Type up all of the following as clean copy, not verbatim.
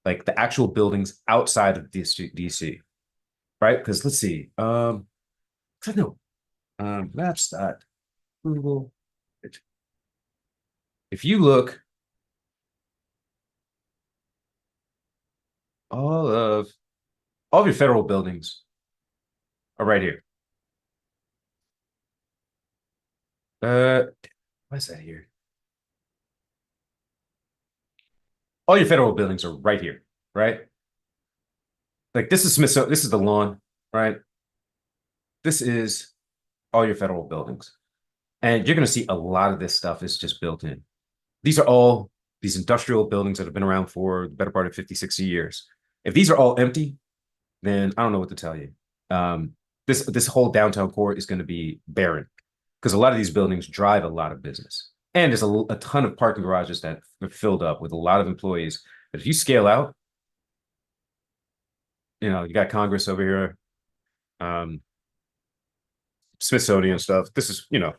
like the actual buildings outside of DC, right? Because let's see, I know, maps dot Google. If you look, all of all of your federal buildings are right here. Uh, what's that here? All your federal buildings are right here, right? Like this is Smith. This is the lawn, right? This is all your federal buildings, and you're going to see a lot of this stuff is just built in. These are all these industrial buildings that have been around for the better part of 50, 60 years. If these are all empty, then I don't know what to tell you. This whole downtown core is going to be barren because a lot of these buildings drive a lot of business, and there's a ton of parking garages that are filled up with a lot of employees. But if you scale out, you got Congress over here, um, Smithsonian stuff. This is, if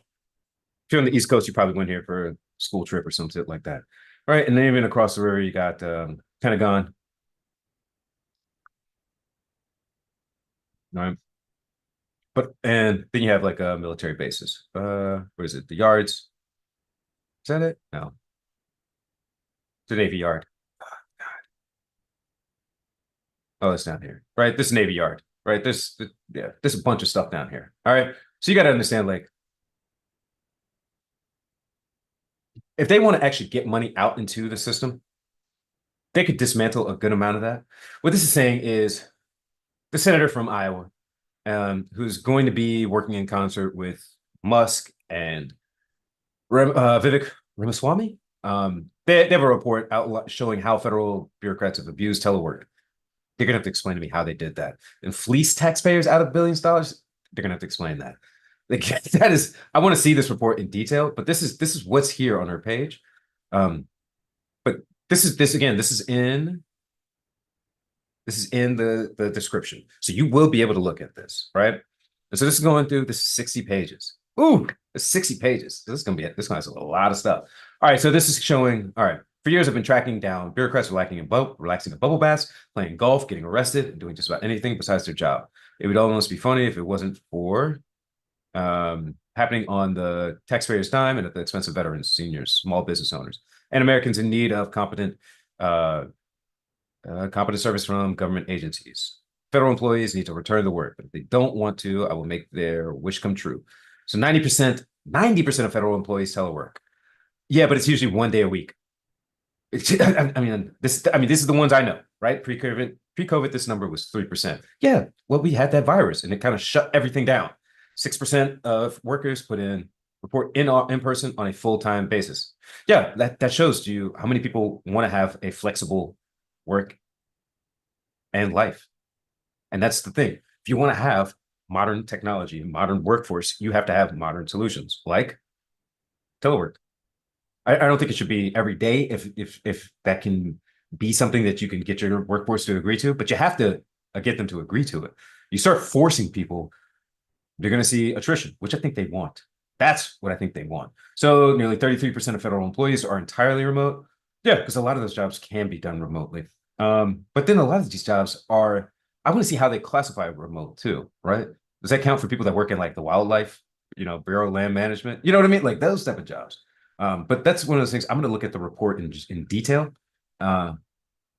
you're on the East Coast, you probably went here for a school trip or something like that. All right. And then even across the river, you got Pentagon. Right. And then you have like military bases. What is it? The yards. Is that it? No. It's a Navy yard. Oh, it's down here. Right. This is Navy yard. Right. There's a bunch of stuff down here. All right. So you got to understand, like, if they want to actually get money out into the system, they could dismantle a good amount of that. What this is saying is the senator from Iowa, who's going to be working in concert with Musk and Vivek Ramaswamy. They have a report out showing how federal bureaucrats have abused telework. They're gonna have to explain to me how they did that and fleece taxpayers out of billions of dollars. They're gonna have to explain that. Like that is, I want to see this report in detail, but this is what's here on our page. But this again, this is in the description. So you will be able to look at this, right? And so this is going through this 60 pages. Ooh, it's 60 pages. This is gonna be this one has a lot of stuff. All right, so this is showing, all right. For years, I've been tracking down bureaucrats relaxing in bubble baths, playing golf, getting arrested, and doing just about anything besides their job. It would almost be funny if it wasn't for happening on the taxpayers' dime and at the expense of veterans, seniors, small business owners, and Americans in need of uh, competent service from government agencies. Federal employees need to return to work, but if they don't want to, I will make their wish come true. So 90% of federal employees telework. Yeah, but it's usually one day a week. This is the ones I know, right? Pre-COVID, this number was 3%. Yeah, well, we had that virus and it kind of shut everything down. 6% of workers report in person on a full-time basis. Yeah, that shows you how many people want to have a flexible work and life. And that's the thing. If you want to have modern technology, modern workforce, you have to have modern solutions like telework. I don't think it should be every day if that can be something that you can get your workforce to agree to, but you have to get them to agree to it. You start forcing people, they're going to see attrition, which I think they want. That's what I think they want. So nearly 33% of federal employees are entirely remote. Yeah, because a lot of those jobs can be done remotely. But then a lot of these jobs are, I want to see how they classify remote too, right? Does that count for people that work in like the wildlife, Bureau of Land Management? You know what I mean? Like those type of jobs. But that's one of those things. I'm going to look at the report in detail, uh,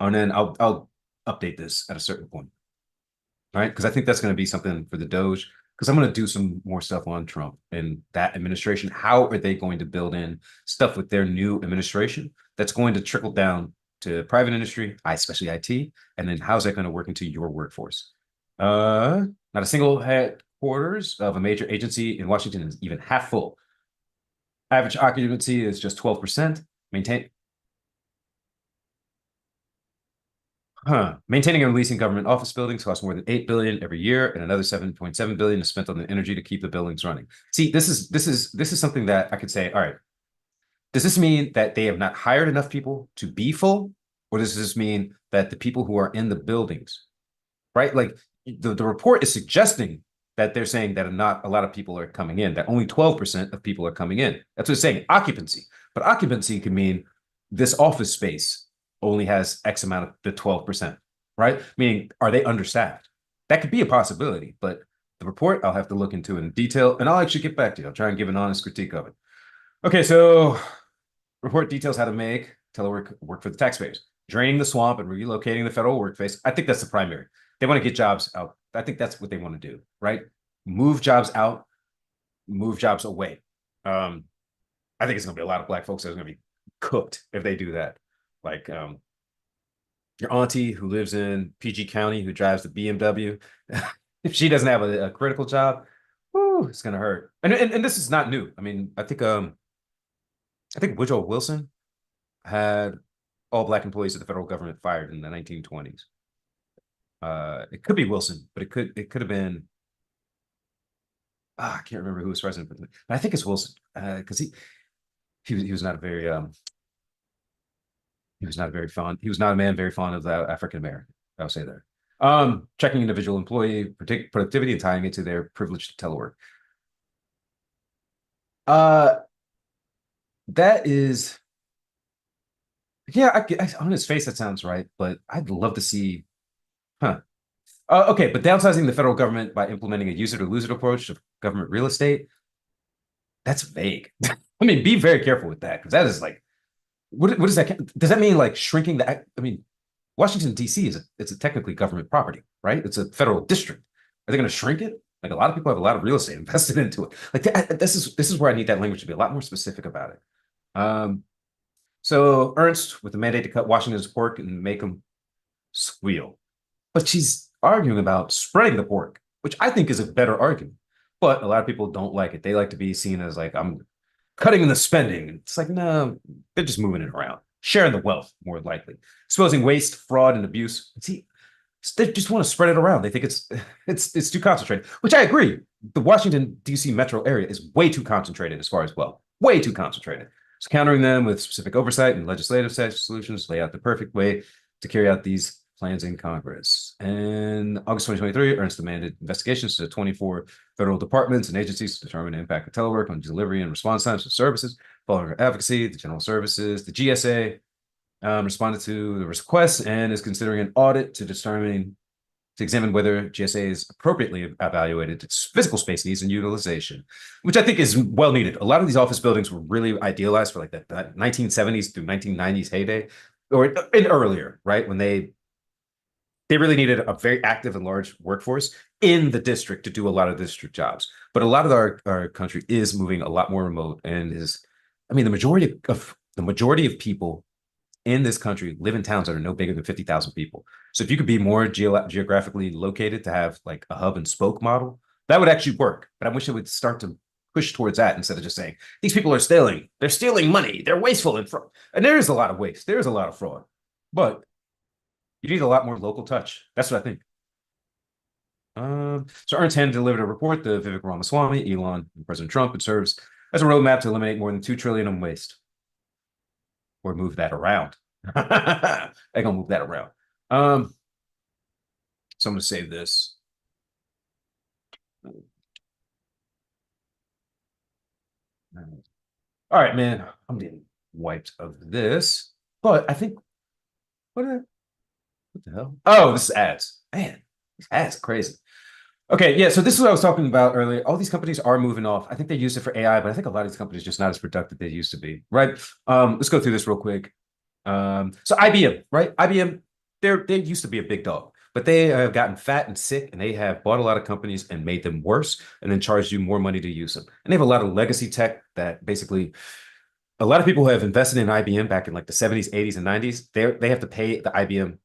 and then I'll update this at a certain point, right? Because I think that's going to be something for the Doge. Because I'm going to do some more stuff on Trump and that administration. How are they going to build in stuff with their new administration that's going to trickle down to private industry, especially IT, and then how's that going to work into your workforce? Not a single headquarters of a major agency in Washington is even half full. Average occupancy is just 12%. Maintaining and releasing government office buildings costs more than 8 billion every year, and another 7.7 billion is spent on the energy to keep the buildings running. See, this is something that I could say, all right, does this mean that they have not hired enough people to be full? Or does this mean that the people who are in the buildings, right? Like the report is suggesting that they're saying that not a lot of people are coming in, that only 12% of people are coming in. That's what it's saying, occupancy. But occupancy can mean this office space only has X amount of the 12%, right? Meaning, are they understaffed? That could be a possibility, but the report I'll have to look into in detail, and I'll actually get back to you. I'll try and give an honest critique of it. Okay, so report details how to make telework work for the taxpayers, draining the swamp and relocating the federal workforce. I think that's the primary. They want to get jobs out. I think that's what they want to do, right? Move jobs out, move jobs away. I think it's going to be a lot of black folks that are going to be cooked if they do that. Like your auntie who lives in PG County who drives the BMW, if she doesn't have a critical job, whoo, it's going to hurt. And this is not new. I mean, I think Woodrow Wilson had all black employees of the federal government fired in the 1920s. It could be Wilson, but it could have been. I can't remember who was president, but I think it's Wilson because he was not a very he was not very fond. He was not a man very fond of the African American. I'll say that. Checking individual employee productivity and tying it to their privilege to telework. That is, yeah. On his face, that sounds right, but I'd love to see, huh? Okay, but downsizing the federal government by implementing a use it or lose it approach to government real estate, that's vague. I mean, be very careful with that because that is like, what does that? Does that mean like shrinking the? I mean, Washington D.C. it's a technically government property, right? It's a federal district. Are they going to shrink it? Like a lot of people have a lot of real estate invested into it. Like this is where I need that language to be a lot more specific about it. So Ernst with the mandate to cut Washington's pork and make them squeal, but she's arguing about spreading the pork, which I think is a better argument. But a lot of people don't like it. They like to be seen as like I'm cutting the spending. It's like no, they're just moving it around, sharing the wealth more likely, exposing waste, fraud, and abuse. See, they just want to spread it around. They think it's too concentrated, which I agree. The Washington D.C. metro area is way too concentrated as far as wealth, way too concentrated. So countering them with specific oversight and legislative solutions lay out the perfect way to carry out these plans in Congress. In August 2023, Ernst demanded investigations to 24 federal departments and agencies to determine the impact of telework on delivery and response times of services. Following her advocacy, the General Services, the GSA, responded to the request and is considering an audit to examine whether GSA is appropriately evaluated its physical space needs and utilization, which I think is well needed. A lot of these office buildings were really idealized for like that 1970s through 1990s heyday, or earlier, right? When they really needed a very active and large workforce in the district to do a lot of district jobs. But a lot of our country is moving a lot more remote and I mean, the majority of people in this country live in towns that are no bigger than 50,000 people. So if you could be more geographically located to have like a hub and spoke model, that would actually work. But I wish it would start to push towards that instead of just saying, these people are stealing. They're stealing money. They're wasteful and fraud. And there is a lot of waste. There is a lot of fraud. But you need a lot more local touch. That's what I think. So Ernst Hand delivered a report to Vivek Ramaswamy, Elon, and President Trump. It serves as a roadmap to eliminate more than $2 trillion in waste. Or move that around. They're gonna move that around. So I'm gonna save this. All right, man. I'm getting wiped of this, but I think what the hell? Oh, this is ads. Man, this ads crazy. Okay, yeah. So this is what I was talking about earlier. All these companies are moving off. I think they use it for AI, but I think a lot of these companies are just not as productive they used to be. Right. Let's go through this real quick. So IBM, right? IBM, they used to be a big dog, but they have gotten fat and sick, and they have bought a lot of companies and made them worse, and then charged you more money to use them. And they have a lot of legacy tech that basically a lot of people who have invested in IBM back in like the 70s, 80s, and 90s. They have to pay the IBM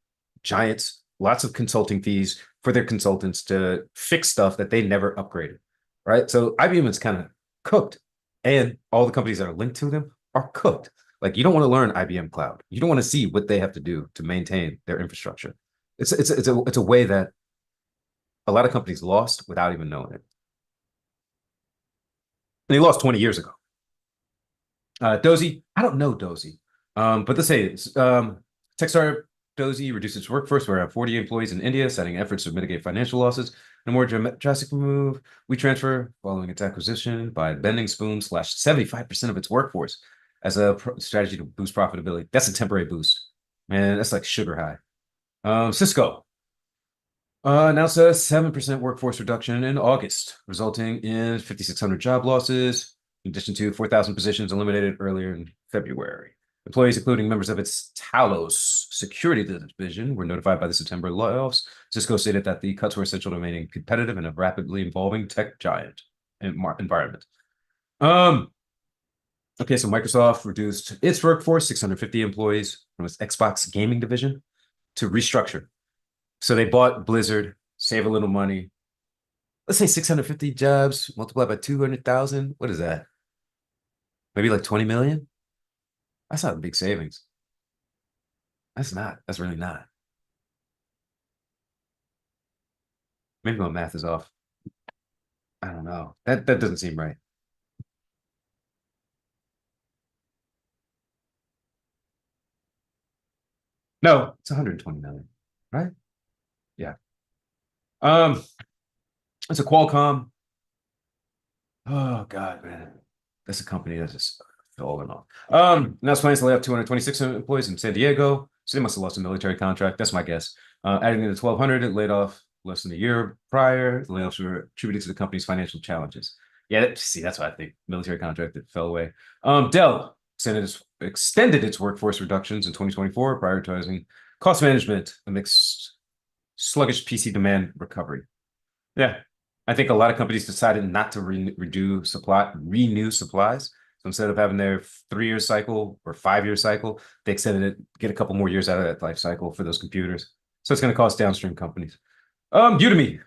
giants lots of consulting fees for their consultants to fix stuff that they never upgraded, right? So IBM is kind of cooked, and all the companies that are linked to them are cooked. Like you don't want to learn IBM Cloud. You don't want to see what they have to do to maintain their infrastructure. It's a way that a lot of companies lost without even knowing it. And they lost 20 years ago. Dozy, I don't know Dozy, but let's say it's Techstars Dozy reduced its workforce by around 40 employees in India, citing efforts to mitigate financial losses. In a more drastic move, WeTransfer, following its acquisition by Bending Spoon, slashed 75% of its workforce as a strategy to boost profitability. That's a temporary boost. Man, that's like sugar high. Cisco announced a 7% workforce reduction in August, resulting in 5,600 job losses, in addition to 4,000 positions eliminated earlier in February. Employees, including members of its Talos security division, were notified by the September layoffs. Cisco stated that the cuts were essential to remaining competitive in a rapidly evolving tech giant environment. Okay, so Microsoft reduced its workforce, 650 employees from its Xbox gaming division to restructure. So they bought Blizzard, save a little money. Let's say 650 jobs multiplied by 200,000. What is that? Maybe like 20 million? That's not a big savings. That's not. That's really not. Maybe my math is off. I don't know. That doesn't seem right. No, it's 120 million, right? Yeah. Um, it's a Qualcomm. Oh God, man. That's a company that's just falling off. Now it's plans to lay off 226 employees in San Diego. So they must have lost a military contract. That's my guess. Adding to the 1,200, it laid off less than a year prior. The layoffs were attributed to the company's financial challenges. Yeah, see, that's what I think. Military contract that fell away. Dell extended its workforce reductions in 2024, prioritizing cost management amidst sluggish PC demand recovery. Yeah. I think a lot of companies decided not to renew supplies. So instead of having their 3-year cycle or 5-year cycle, they extended it, get a couple more years out of that life cycle for those computers. So it's going to cost downstream companies. Udemy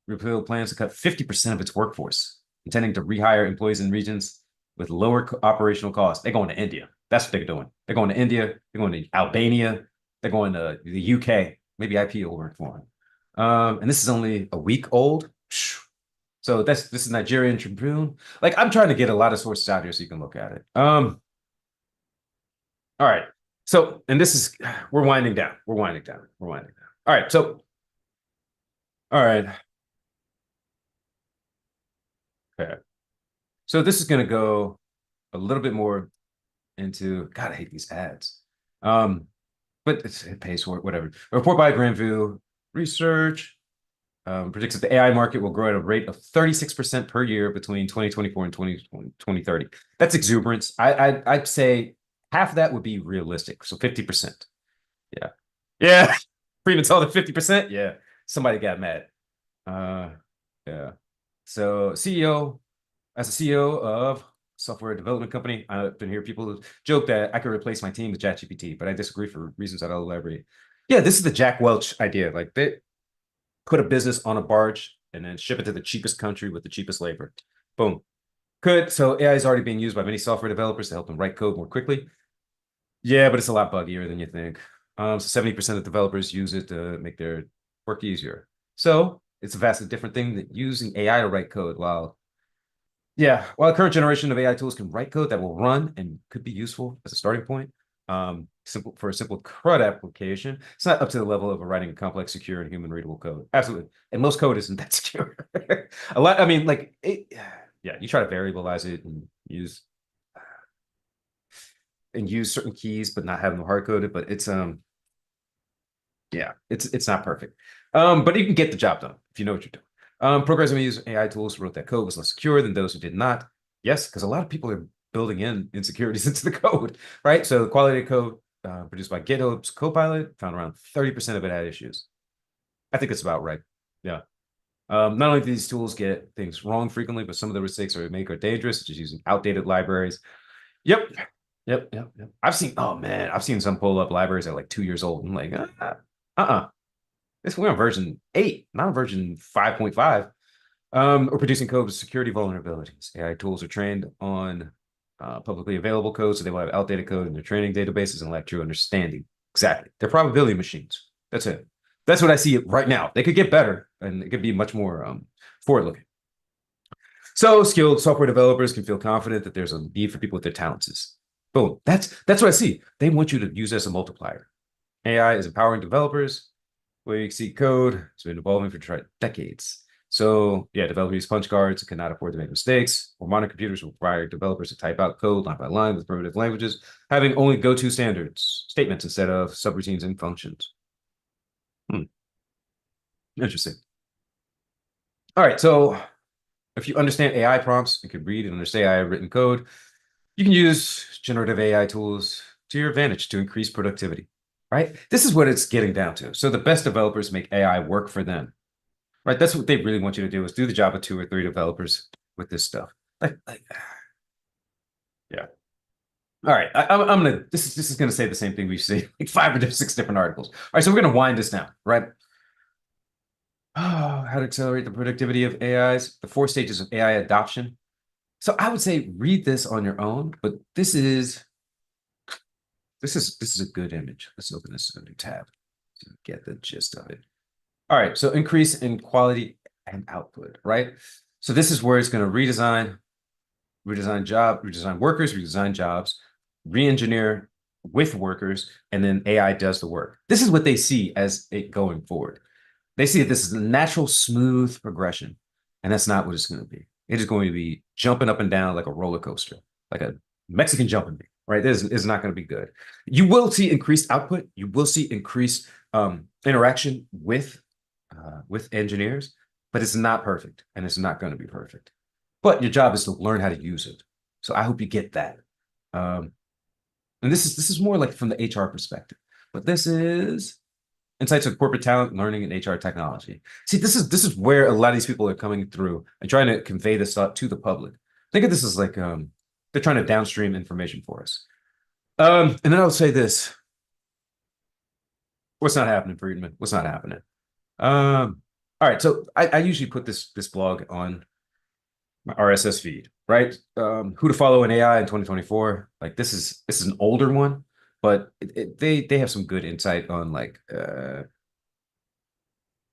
revealed plans to cut 50% of its workforce, intending to rehire employees in regions with lower operational costs. They're going to India. That's what they're doing. They're going to India. They're going to Albania. They're going to the UK. Maybe IP will work for them. And this is only a week old. So this is Nigerian Tribune. Like I'm trying to get a lot of sources out here so you can look at it. All right. So, and this is we're winding down. We're winding down. We're winding down. All right. So, all right. Okay. So this is gonna go a little bit more into God, I hate these ads. But it pays for it, whatever. A report by Grandview Research predicts that the AI market will grow at a rate of 36% per year between 2024 and 2030. That's exuberance. I'd say half of that would be realistic. So 50%. Yeah. Yeah. Freeman told it 50%. Yeah. Somebody got mad. Uh, yeah. So CEO, as a CEO of software development company, I've been hearing people joke that I could replace my team with ChatGPT, but I disagree for reasons that I'll elaborate. Yeah, this is the Jack Welch idea. Like they put a business on a barge and then ship it to the cheapest country with the cheapest labor. Boom. Could so AI is already being used by many software developers to help them write code more quickly. Yeah, but it's a lot buggier than you think. So 70% of developers use it to make their work easier. So it's a vastly different thing than using AI to write code. While the current generation of AI tools can write code that will run and could be useful as a starting point, for a simple CRUD application, it's not up to the level of writing a complex, secure, and human readable code. Absolutely, and most code isn't that secure. A lot. I mean, like it. Yeah, you try to variabilize it and use certain keys, but not have them hard coded. But it's not perfect. But you can get the job done if you know what you're doing. Programs that use AI tools wrote that code was less secure than those who did not. Yes, because a lot of people are building in insecurities into the code, right? So the quality of code produced by GitHub's Copilot found around 30% of it had issues. I think it's about right. Yeah. Not only do these tools get things wrong frequently, but some of the mistakes they make are dangerous, such as using outdated libraries. Yep. Yep. I've seen some pull up libraries that are like 2 years old. I'm like, we're on version 8, not version 5.5. Or producing code with security vulnerabilities. AI tools are trained on publicly available code, so they will have outdated code in their training databases and lack true understanding. Exactly. They're probability machines. That's it. That's what I see right now. They could get better, and it could be much more forward-looking. So skilled software developers can feel confident that there's a need for people with their talents. Boom. That's what I see. They want you to use it as a multiplier. AI is empowering developers where you see code. It's been evolving for decades. So yeah, developers use punch cards and cannot afford to make mistakes. Or modern computers require developers to type out code line by line with primitive languages, having only go-to standards, statements instead of subroutines and functions. Interesting. All right, so if you understand AI prompts and can read and understand AI written code, you can use generative AI tools to your advantage to increase productivity, right? This is what it's getting down to. So the best developers make AI work for them, right? That's what they really want you to do is do the job of 2 or 3 developers with this stuff. Yeah. All right, I'm gonna. This is gonna say the same thing we've seen like 5 or 6 different articles. All right, so we're gonna wind this down, right? Oh, how to accelerate the productivity of AIs, the 4 stages of AI adoption. So I would say read this on your own, but this is a good image. Let's open this in a new tab to get the gist of it. All right, so increase in quality and output, right? So this is where it's going to redesign workers, redesign jobs, re-engineer with workers, and then AI does the work. This is what they see as it going forward. They see that this is a natural, smooth progression, and that's not what it's going to be. It is going to be jumping up and down like a roller coaster, like a Mexican jumping bean, right? This is not going to be good. You will see increased output. You will see increased interaction with engineers, but it's not perfect, and it's not going to be perfect. But your job is to learn how to use it. So I hope you get that. Um, and this is more like from the HR perspective, but this is insights of corporate talent, learning, and HR technology. See, this is where a lot of these people are coming through and trying to convey this thought to the public. Think of this as like they're trying to downstream information for us. And then I'll say this: what's not happening, Friedman? What's not happening? All right, so I usually put this blog on my RSS feed, right? Who to follow in AI in 2024. Like this is an older one, but they have some good insight on like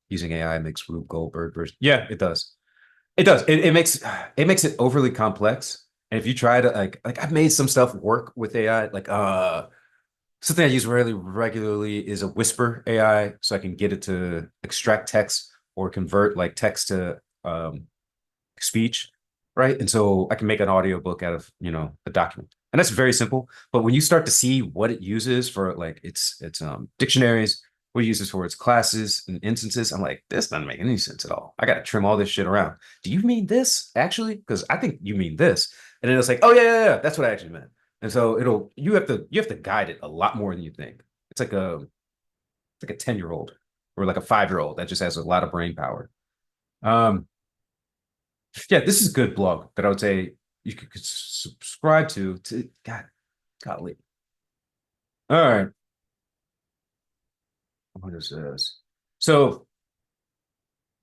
using AI makes Rube Goldberg version. Yeah, it does. It does. It makes it overly complex. And if you try to like I've made some stuff work with AI, like something I use really regularly is a whisper AI, so I can get it to extract text or convert like text to speech, right? And so I can make an audiobook out of, a document. And that's very simple. But when you start to see what it uses for like its dictionaries, what it uses for its classes and instances, I'm like, this doesn't make any sense at all. I got to trim all this shit around. Do you mean this actually? Because I think you mean this. And then it's like, oh yeah, that's what I actually meant. And so you have to guide it a lot more than you think. It's like a 10-year-old or like a 5-year-old that just has a lot of brain power. Um, yeah, this is a good blog that I would say you could subscribe to God, golly. All right. What is this? So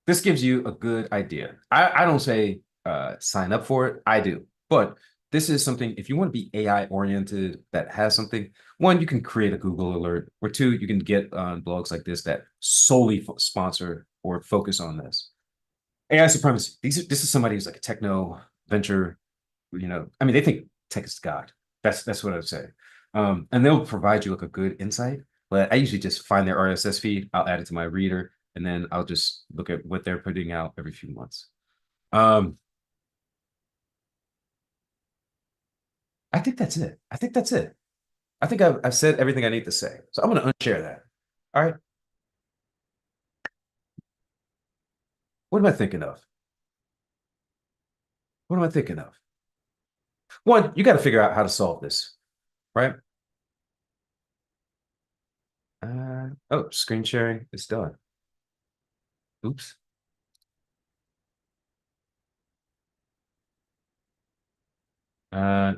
this gives you a good idea. I don't say sign up for it. I do. But this is something, if you want to be AI oriented that has something, one, you can create a Google alert, or two, you can get on blogs like this that solely sponsor or focus on this. AI supremacy. This is somebody who's like a techno venture, I mean, they think tech is God. That's what I would say. And they'll provide you like a good insight. But I usually just find their RSS feed, I'll add it to my reader, and then I'll just look at what they're putting out every few months. Um, I think that's it. I think that's it. I think I've said everything I need to say. So I'm going to unshare that. All right. What am I thinking of? What am I thinking of? One, you got to figure out how to solve this, right? Oh, screen sharing is done. Oops. I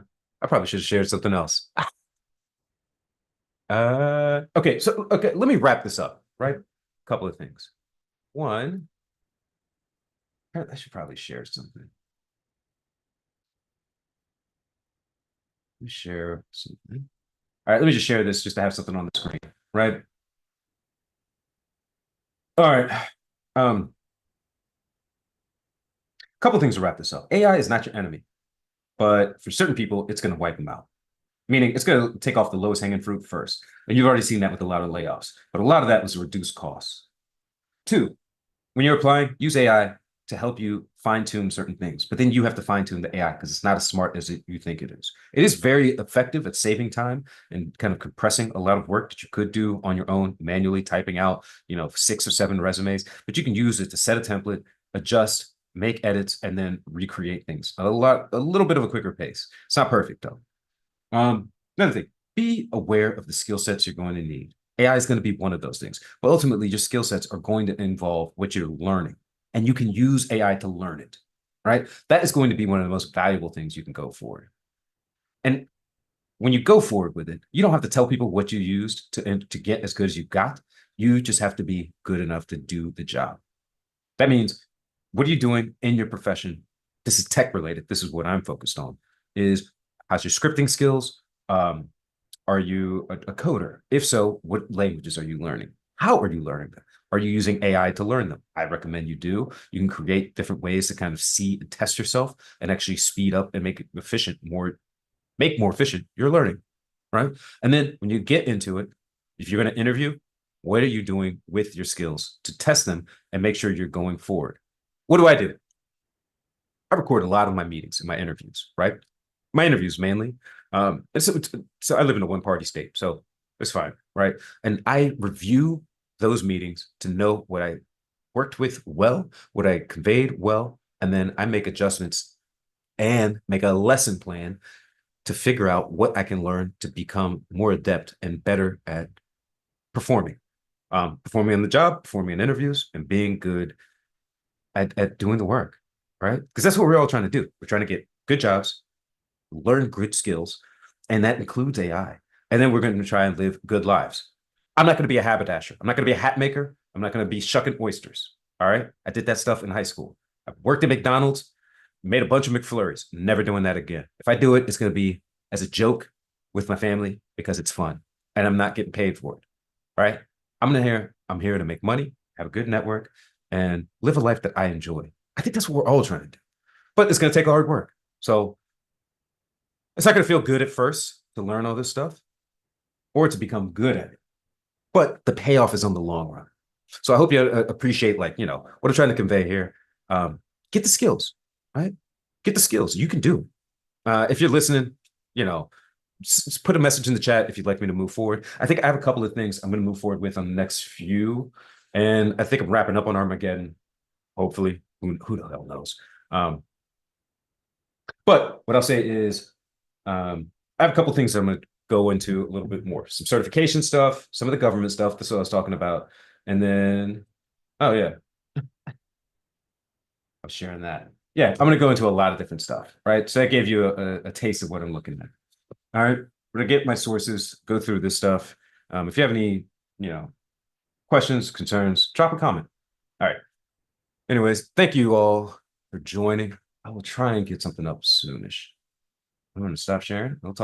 probably should have shared something else. Okay, let me wrap this up, right? A couple of things. One, I should probably share something. Let me share something. All right, let me just share this just to have something on the screen, right? All right. A couple things to wrap this up. AI is not your enemy, but for certain people, it's going to wipe them out. Meaning it's going to take off the lowest hanging fruit first. And you've already seen that with a lot of layoffs, but a lot of that was reduced costs. Two, when you're applying, use AI to help you fine tune certain things, but then you have to fine tune the AI because it's not as smart as you think it is. It is very effective at saving time and kind of compressing a lot of work that you could do on your own, manually typing out, 6 or 7 resumes, but you can use it to set a template, adjust, make edits, and then recreate things a little bit of a quicker pace. It's not perfect though. Another thing, be aware of the skill sets you're going to need. AI is going to be one of those things, but ultimately your skill sets are going to involve what you're learning, and you can use AI to learn it, right? That is going to be one of the most valuable things you can go for. And when you go forward with it, you don't have to tell people what you used to get as good as you got. You just have to be good enough to do the job. That means, what are you doing in your profession? This is tech related. This is what I'm focused on. Is how's your scripting skills? Are you a coder? If so, what languages are you learning? How are you learning them? Are you using AI to learn them? I recommend you do. You can create different ways to kind of see and test yourself and actually speed up and make it efficient, make more efficient your learning, right? And then when you get into it, if you're going to interview, what are you doing with your skills to test them and make sure you're going forward? What do? I record a lot of my meetings and my interviews, right? My interviews mainly. So I live in a one-party state, so it's fine, right? And I review those meetings to know what I worked with well, what I conveyed well, and then I make adjustments and make a lesson plan to figure out what I can learn to become more adept and better at performing, performing on the job, performing in interviews, and being good at doing the work, right? Because that's what we're all trying to do. We're trying to get good jobs, learn good skills, and that includes AI. And then we're going to try and live good lives. I'm not going to be a haberdasher. I'm not going to be a hat maker. I'm not going to be shucking oysters. All right. I did that stuff in high school. I worked at McDonald's, made a bunch of McFlurries. Never doing that again. If I do it, it's going to be as a joke with my family because it's fun and I'm not getting paid for it. All right. I'm here to make money, have a good network, and live a life that I enjoy. I think that's what we're all trying to do. But it's going to take hard work. So it's not going to feel good at first to learn all this stuff or to become good at it. But the payoff is on the long run. So I hope you appreciate, like, what I'm trying to convey here. Get the skills, right? Get the skills. You can do. If you're listening, you know, put a message in the chat if you'd like me to move forward. I think I have a couple of things I'm going to move forward with on the next few. And I think I'm wrapping up on Armageddon, hopefully. Who the hell knows? But what I'll say is I have a couple of things I'm going to go into a little bit more. Some certification stuff, some of the government stuff. That's what I was talking about. And then, oh, yeah, I'm sharing that. Yeah, I'm going to go into a lot of different stuff, right? So that gave you a taste of what I'm looking at. All right, we're going to get my sources, go through this stuff. If you have any, questions, concerns, drop a comment. All right. Anyways, thank you all for joining. I will try and get something up soonish. I'm going to stop sharing. I'll talk.